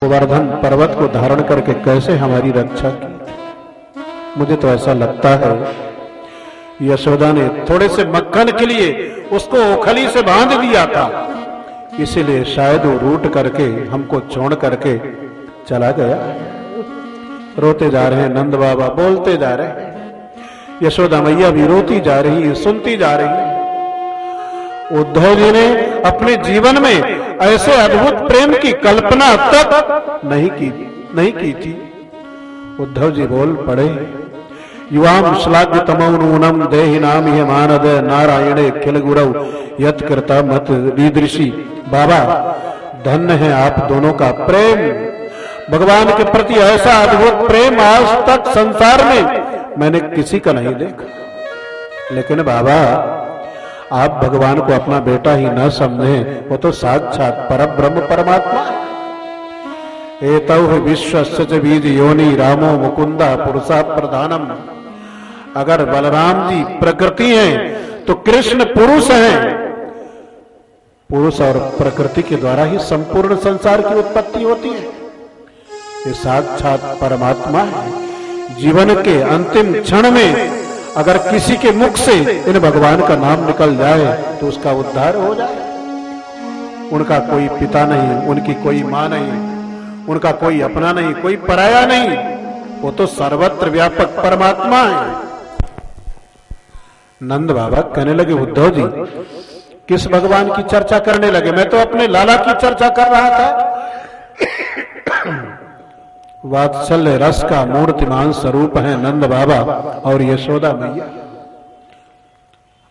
गोवर्धन पर्वत को धारण करके कैसे हमारी रक्षा की। मुझे तो ऐसा लगता है यशोदा ने थोड़े से मक्खन के लिए उसको ओखली से बांध दिया था, इसीलिए शायद वो रूठ करके हमको छोड़ करके चला गया। रोते जा रहे हैं नंद बाबा, बोलते जा रहे हैं, यशोदा मैया भी रोती जा रही है, सुनती जा रही है। उद्धव जी ने अपने जीवन में ऐसे अद्भुत प्रेम की कल्पना तक नहीं की थी। उद्धव जी बोल पड़े, युवाम श्लाघ्य तमो नूनम देहि नाम ये मानद नारायणे खिल गुरव यत कृता मत रीदृषि। बाबा धन्य है आप दोनों का प्रेम, भगवान के प्रति ऐसा अद्भुत प्रेम आज तक संसार में मैंने किसी का नहीं देखा। लेकिन बाबा आप भगवान को अपना बेटा ही न समझें, वो तो साक्षात परब्रह्म परमात्मा है। एतौ विश्वस्य च बीज योनि रामो मुकुंदा पुरुषा प्रधानम। अगर बलराम जी प्रकृति हैं तो कृष्ण पुरुष हैं। पुरुष और प्रकृति के द्वारा ही संपूर्ण संसार की उत्पत्ति होती है। ये साक्षात परमात्मा है। जीवन के अंतिम क्षण में अगर किसी के मुख से इन भगवान का नाम निकल जाए तो उसका उद्धार हो जाए। उनका कोई पिता नहीं, उनकी कोई मां नहीं, उनका कोई अपना नहीं, कोई पराया नहीं, वो तो सर्वत्र व्यापक परमात्मा है। नंद बाबा कहने लगे, उद्धव जी किस भगवान की चर्चा करने लगे? मैं तो अपने लाला की चर्चा कर रहा था। वात्सल्य रस का मूर्तिमान स्वरूप है नंद बाबा और यशोदा मैया।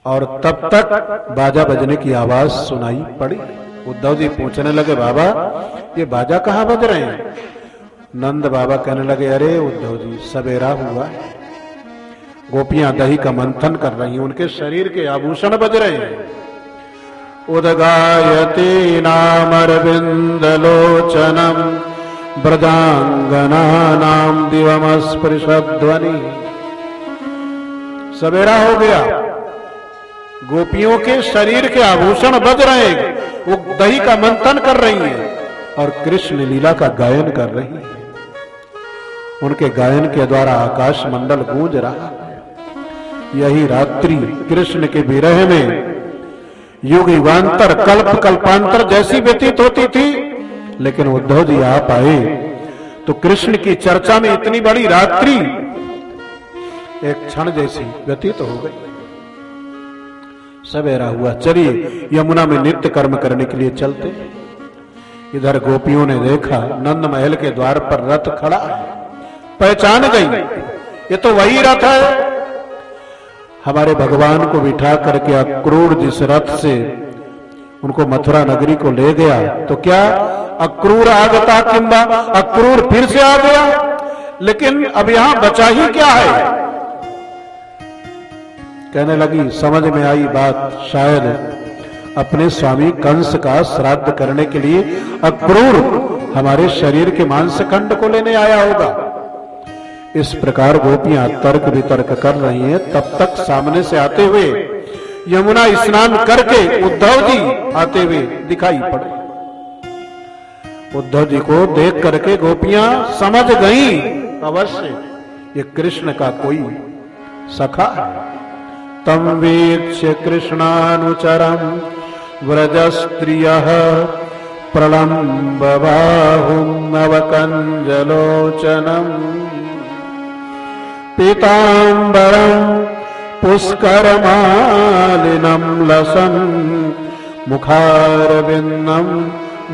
और तब तक बाजा बजने की आवाज सुनाई पड़ी। उद्धव जी पूछने लगे, बाबा ये बाजा कहाँ बज रहे हैं? नंद बाबा कहने लगे, अरे उद्धव जी सवेरा हुआ है, गोपियां दही का मंथन कर रही हैं, उनके शरीर के आभूषण बज रहे हैं। उदगायती नाम अरविंद लोचनम ब्रजांगना नाम दिवमस्पृशध्वनि। सवेरा हो गया, गोपियों के शरीर के आभूषण बज रहे हैं, वो दही का मंथन कर रही हैं और कृष्ण लीला का गायन कर रही हैं। उनके गायन के द्वारा आकाश मंडल गूंज रहा है। यही रात्रि कृष्ण के विरह में युग युगांतर कल्प कल्पांतर जैसी व्यतीत होती थी, लेकिन उद्धव जी आप आए तो कृष्ण की चर्चा में इतनी बड़ी रात्रि एक क्षण जैसी व्यतीत हो गई। सवेरा हुआ, चलिए यमुना में नित्य कर्म करने के लिए चलते। इधर गोपियों ने देखा नंद महल के द्वार पर रथ खड़ा है, पहचान गई ये तो वही रथ है। हमारे भगवान को बिठा करके अक्रूर जिस रथ से उनको मथुरा नगरी को ले गया, तो क्या अक्रूर आगता किंबा, अक्रूर फिर से आ गया। लेकिन अब यहां बचा ही क्या है? कहने लगी, समझ में आई बात, शायद अपने स्वामी कंस का श्राद्ध करने के लिए अक्रूर हमारे शरीर के मांसखंड को लेने आया होगा। इस प्रकार गोपियां तर्क वितर्क कर रही हैं। तब तक सामने से आते हुए यमुना स्नान करके उद्धव जी आते हुए दिखाई पड़े। उद्धव जी को देख करके गोपियां समझ गईं, अवश्य ये कृष्ण का कोई सखा है। तम वीक्ष्य कृष्णानुचरम व्रजस्त्रियः प्रलम्ब बाहुं नवकंजलोचनम पीतांबरम पुष्करमालिनं लसन् मुखारविन्दं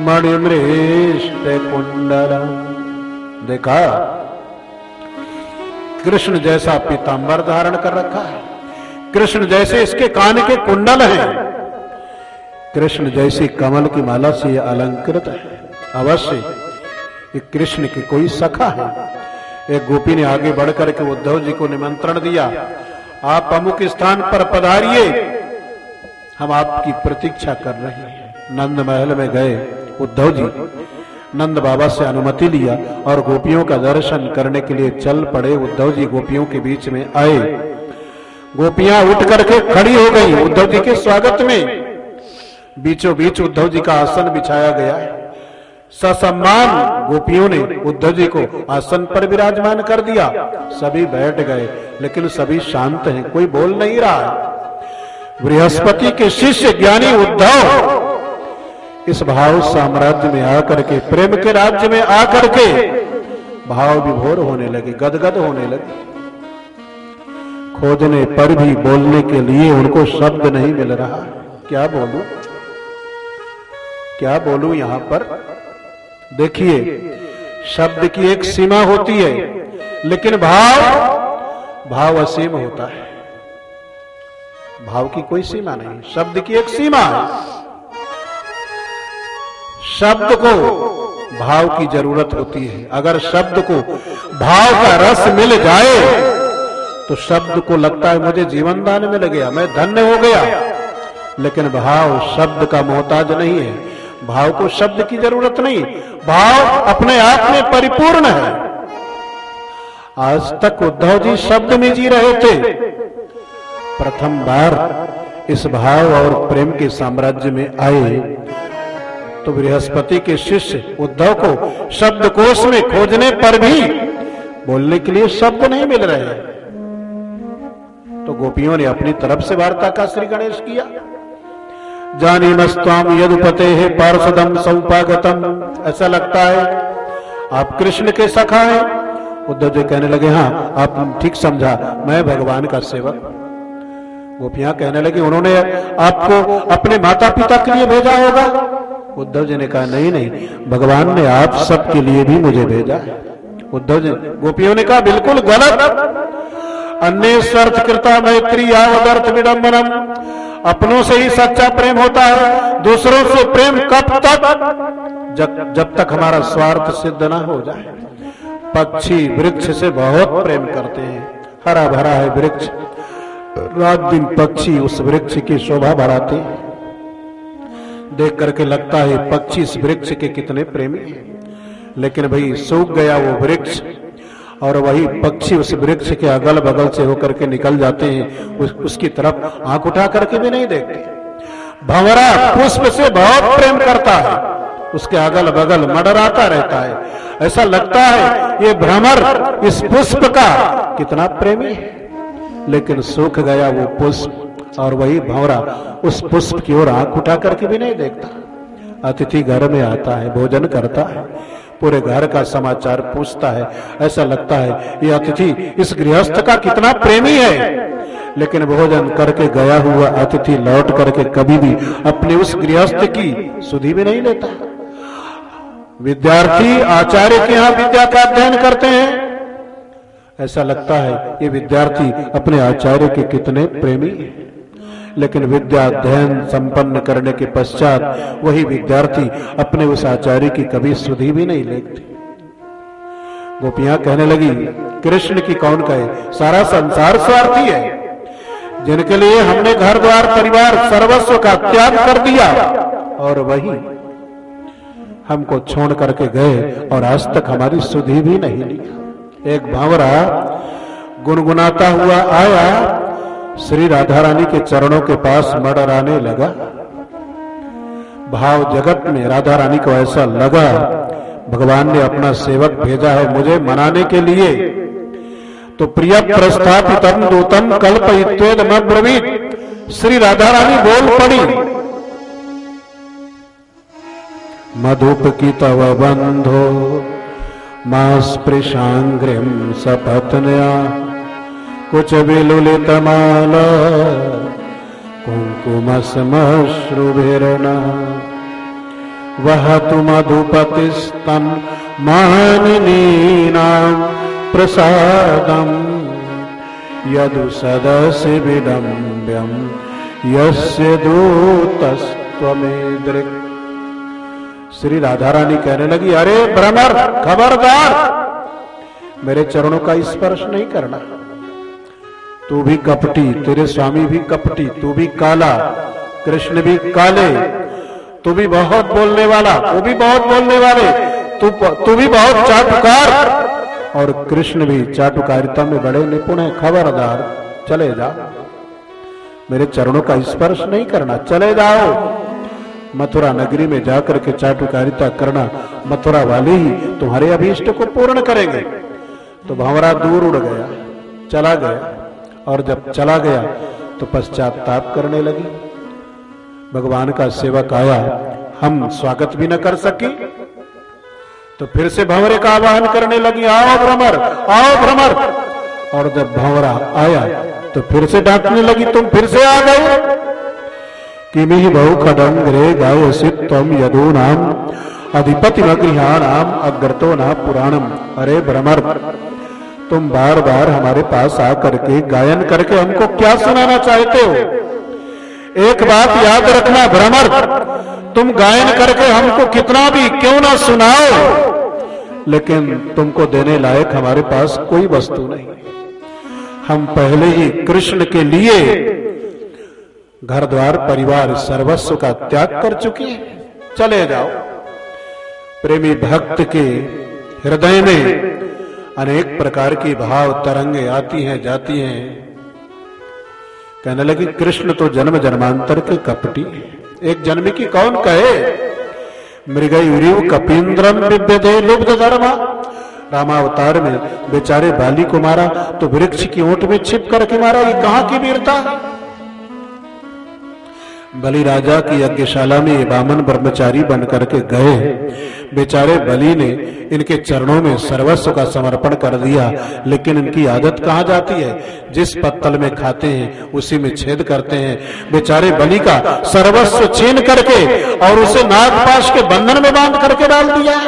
मणिमृष्टकुण्डलम्। देखा कृष्ण जैसा पीतांबर धारण कर रखा है, कृष्ण जैसे इसके कान के कुंडल हैं, कृष्ण जैसी कमल की माला से अलंकृत है। अवश्य ये कृष्ण की कोई सखा है। एक गोपी ने आगे बढ़कर के उद्धव जी को निमंत्रण दिया, आप अमुक स्थान पर पधारिए, हम आपकी प्रतीक्षा कर रहे हैं। नंद महल में गए उद्धव जी, नंद बाबा से अनुमति लिया और गोपियों का दर्शन करने के लिए चल पड़े। उद्धव जी गोपियों के बीच में आए, गोपियां उठ करके खड़ी हो गई उद्धव जी के स्वागत में। बीचों बीच उद्धव जी का आसन बिछाया गया है। ससम्मान गोपियों ने उद्धव जी को आसन पर विराजमान कर दिया। सभी बैठ गए, लेकिन सभी शांत हैं, कोई बोल नहीं रहा है। बृहस्पति के शिष्य ज्ञानी उद्धव इस भाव साम्राज्य में आकर के, प्रेम के राज्य में आकर के भाव विभोर होने लगे, गदगद होने लगे। खोजने पर भी बोलने के लिए उनको शब्द नहीं मिल रहा। क्या बोलूं, क्या बोलूं यहां पर? देखिए, शब्द की एक सीमा होती है, लेकिन भाव असीम होता है। भाव की कोई सीमा नहीं, शब्द की एक सीमा है। शब्द को भाव की जरूरत होती है। अगर शब्द को भाव का रस मिल जाए तो शब्द को लगता है मुझे जीवन दान मिल गया, मैं धन्य हो गया। लेकिन भाव शब्द का मोहताज नहीं है। भाव को शब्द की जरूरत नहीं, भाव अपने आप में परिपूर्ण है। आज तक उद्धव जी शब्द में जी रहे थे, प्रथम बार इस भाव और प्रेम के साम्राज्य में आए तो बृहस्पति के शिष्य उद्धव को शब्दकोश में खोजने पर भी बोलने के लिए शब्द नहीं मिल रहे। तो गोपियों ने अपनी तरफ से वार्ता का श्री गणेश किया। जानीमस्त्वाम यदुपते है पार्षदम सौपागतम। ऐसा लगता है आप कृष्ण के सखा हैं। उद्धव जी कहने लगे, हाँ आप ठीक समझा, मैं भगवान का सेवक। गोपियां कहने लगी, उन्होंने आपको अपने माता पिता के लिए भेजा होगा। उद्धव जी ने कहा, नहीं नहीं, भगवान ने आप सबके लिए भी मुझे भेजा। उद्धव जी, गोपियों ने कहा, बिल्कुल गलत। अन्य स्वार्थ कृता मैत्री यावदर्थ विडंबनम। अपनों से ही सच्चा प्रेम होता है, दूसरों से प्रेम कब तक? जब तक हमारा स्वार्थ सिद्ध ना हो जाए। पक्षी वृक्ष से बहुत प्रेम करते हैं, हरा भरा है वृक्ष, रात दिन पक्षी उस वृक्ष की शोभा बढ़ाते हैं। देख करके लगता है पक्षी इस वृक्ष के कितने प्रेमी हैं। लेकिन भाई सूख गया वो वृक्ष और वही पक्षी उस वृक्ष के अगल बगल से होकर के निकल जाते हैं, उसकी तरफ आंख उठा करके भी नहीं देखते। भंवरा पुष्प से बहुत प्रेम करता है, उसके अगल बगल मंडराता रहता है। ऐसा लगता है ये भ्रमर इस पुष्प का कितना प्रेमी है। लेकिन सूख गया वो पुष्प और वही भंवरा उस पुष्प की ओर आंख उठा करके भी नहीं देखता। अतिथि घर में आता है, भोजन करता है, पूरे घर का समाचार पूछता है। ऐसा लगता है ये अतिथि इस गृहस्थ का कितना प्रेमी है। लेकिन भोजन करके गया हुआ अतिथि लौट करके कभी भी अपने उस गृहस्थ की सुधि भी नहीं लेता। विद्यार्थी आचार्य के यहाँ विद्या का अध्ययन करते हैं, ऐसा लगता है ये विद्यार्थी अपने आचार्य के कितने प्रेमी हैं। लेकिन विद्या अध्ययन संपन्न करने के पश्चात वही विद्यार्थी अपने उस आचार्य की कभी सुधि भी नहीं लेते। गोपियां कहने लगी, कृष्ण की कौन कहे, सारा संसार स्वार्थी है। जिनके लिए हमने घर द्वार परिवार सर्वस्व का त्याग कर दिया और वही हमको छोड़ करके गए और आज तक हमारी सुधि भी नहीं ली। एक भांवरा गुनगुनाता हुआ आया, श्री राधा रानी के चरणों के पास मडराने लगा। भाव जगत में राधा रानी को ऐसा लगा भगवान ने अपना सेवक भेजा है मुझे मनाने के लिए। तो प्रिय प्रस्थापितम दूतम कल्पयित्वेदमब्रवीत, श्री राधा रानी बोल पड़ी, मधुप की तव बंधो मां स्पृशांग्रिम सपत्न्या कुछ विलुलित माला कुंकुमश्मश्रुभिर्ना वह तु मधुपतिस्तन मानिनीनां प्रसादम यदु सदसि विडम्ब्यम यस्य दूतस्त्वमेदृक्। श्री राधा रानी कहने लगी, अरे भ्रमर खबरदार, मेरे चरणों का स्पर्श नहीं करना। तू भी कपटी, तेरे स्वामी भी कपटी, तू भी काला, कृष्ण भी काले, तू भी बहुत बोलने वाला, वो भी बहुत बोलने वाले, तू भी बहुत चाटुकार और कृष्ण भी चाटुकारिता में बड़े निपुण है। खबरदार, चले जाओ, मेरे चरणों का स्पर्श नहीं करना, चले जाओ। मथुरा नगरी में जाकर के चाटुकारिता करना, मथुरा वाले ही तुम्हारे अभीष्ट को पूर्ण करेंगे। तो भंवरा दूर उड़ गया, चला गया, और जब चला गया तो पश्चाताप करने लगी। भगवान का सेवक आया, हम स्वागत भी न कर सके, तो फिर से भंवरे का आवाहन करने लगी, आओ भ्रमर, आओ भ्रमर। और जब भंवरा आया तो फिर से डांटने लगी, तुम फिर से आ गए। किमिहि बहु खडंग्रे गावसित त्वं यदूनाम अधिपति गृहाणाम अग्रतो न पुराणम। अरे भ्रमर, तुम बार बार हमारे पास आकर के गायन करके हमको क्या सुनाना चाहते हो? एक बात याद रखना भ्रमर, तुम गायन करके हमको कितना भी क्यों ना सुनाओ, लेकिन तुमको देने लायक हमारे पास कोई वस्तु नहीं। हम पहले ही कृष्ण के लिए घर द्वार परिवार सर्वस्व का त्याग कर चुके हैं, चले जाओ। प्रेमी भक्त के हृदय में अनेक प्रकार की भाव तरंगे आती हैं जाती हैं। कहने लगी, कृष्ण तो जन्म जन्मांतर के कपटी, एक जन्म की कौन कहे। मृगयुरीव कपींद्रम विद्यते लुब्ध धर्मा। रामावतार में बेचारे बाली को मारा तो वृक्ष की ओट में छिप करके मारा, ये कहां की वीरता। बलि राजा की यज्ञशाला में ये बामन ब्रह्मचारी बन करके गए, बेचारे बलि ने इनके चरणों में सर्वस्व का समर्पण कर दिया, लेकिन इनकी आदत कहां जाती है, जिस पत्तल में खाते हैं उसी में छेद करते हैं। बेचारे बलि का सर्वस्व छीन करके और उसे नागपाश के बंधन में बांध करके डाल दिया।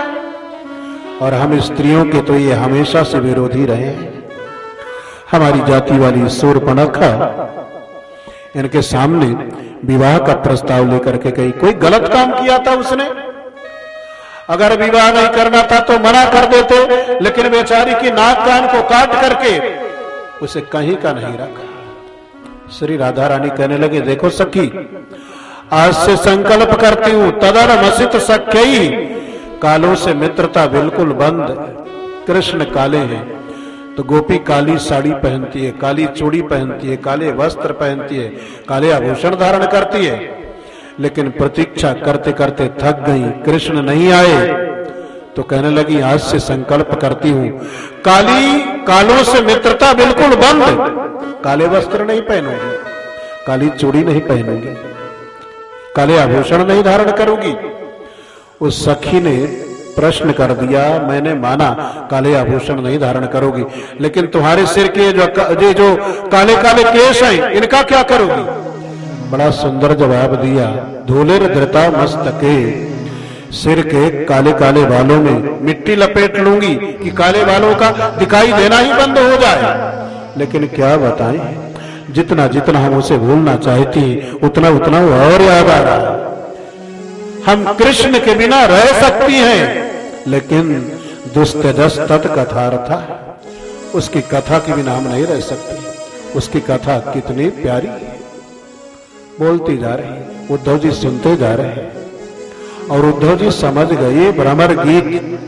और हम स्त्रियों के तो ये हमेशा से विरोधी रहे हैं। हमारी जाति वाली शूर्पणखा इनके सामने विवाह का प्रस्ताव लेकर के गई। कोई गलत काम किया था उसने, अगर विवाह नहीं करना था तो मना कर देते, लेकिन बेचारी की नाक कान को काट करके उसे कहीं का नहीं रखा। श्री राधा रानी कहने लगे, देखो सखी, आज से संकल्प करती हूं, तदरमसित सख्यई, कालों से मित्रता बिल्कुल बंद। कृष्ण काले हैं तो गोपी काली साड़ी पहनती है, काली चूड़ी पहनती है, काले वस्त्र पहनती है, काले आभूषण धारण करती है, लेकिन प्रतीक्षा करते करते थक गई, कृष्ण नहीं आए तो कहने लगी, आज से संकल्प करती हूं, कालों से मित्रता बिल्कुल बंद। काले वस्त्र नहीं पहनूंगी, काली चूड़ी नहीं पहनूंगी, काले आभूषण नहीं धारण करूंगी। उस सखी ने प्रश्न कर दिया, मैंने माना काले आभूषण नहीं धारण करोगी, लेकिन तुम्हारे सिर के जो काले काले केश हैं इनका क्या करोगी? बड़ा सुंदर जवाब दिया, धूलिर धृता मस्तके, सिर के काले काले बालों में मिट्टी लपेट लूंगी कि काले बालों का दिखाई देना ही बंद हो जाए। लेकिन क्या बताएं, जितना जितना हम उसे भूलना चाहती हैं उतना उतना वो और याद आ रहा है। हम कृष्ण के बिना रह सकती हैं, लेकिन दुस्त्यजस तत्कथार्था, उसकी कथा के बिना हम नहीं रह सकते। उसकी कथा कितनी प्यारी है, बोलती जा रही, उद्धव जी सुनते जा रहे हैं। और उद्धव जी समझ गए भ्रमर गीत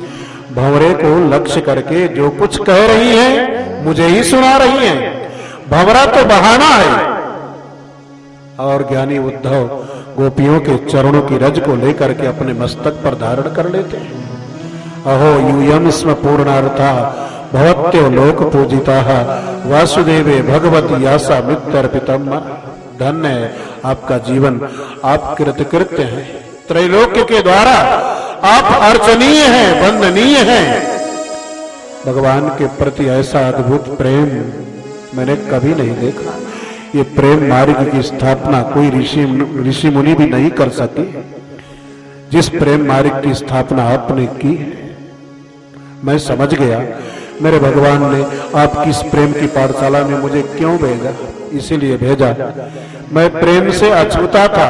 भंवरे को लक्ष्य करके जो कुछ कह रही हैं मुझे ही सुना रही हैं, भंवरा तो बहाना है। और ज्ञानी उद्धव गोपियों के चरणों की रज को लेकर के अपने मस्तक पर धारण कर लेते हैं। अहो यूयम स्म पूर्णार्था भवत्यो लोक पूजिता वासुदेवे भगवती यासा मित्रर्पितम। धन्य है आपका जीवन, आप कृतकृत्य हैं, त्रैलोक्य के द्वारा आप अर्चनीय हैं, वंदनीय हैं। भगवान के प्रति ऐसा अद्भुत प्रेम मैंने कभी नहीं देखा। ये प्रेम मार्ग की स्थापना कोई ऋषि मुनि भी नहीं कर सके, जिस प्रेम मार्ग की स्थापना आपने की। मैं समझ गया मेरे भगवान ने आपकी इस प्रेम की पाठशाला में मुझे क्यों भेजा, इसीलिए भेजा। मैं प्रेम से अछूता था,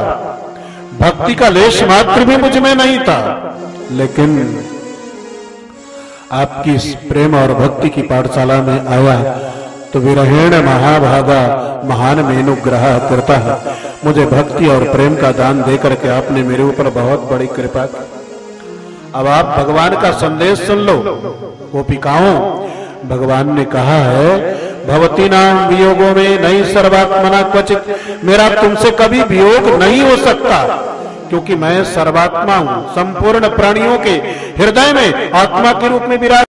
भक्ति का लेश मात्र भी मुझ में नहीं था, लेकिन आपकी इस प्रेम और भक्ति की पाठशाला में आया तो विरहेण महाभागा महान मेनुग्रह करता है। मुझे भक्ति और प्रेम का दान देकर के आपने मेरे ऊपर बहुत बड़ी कृपा की। अब आप भगवान का संदेश सुन लो। गोपिकाओं, भगवान ने कहा है, भवती नाम वियोगों में नहीं सर्वात्मना क्वचित, मेरा तुमसे कभी वियोग नहीं हो सकता, क्योंकि मैं सर्वात्मा हूं, संपूर्ण प्राणियों के हृदय में आत्मा के रूप में विराज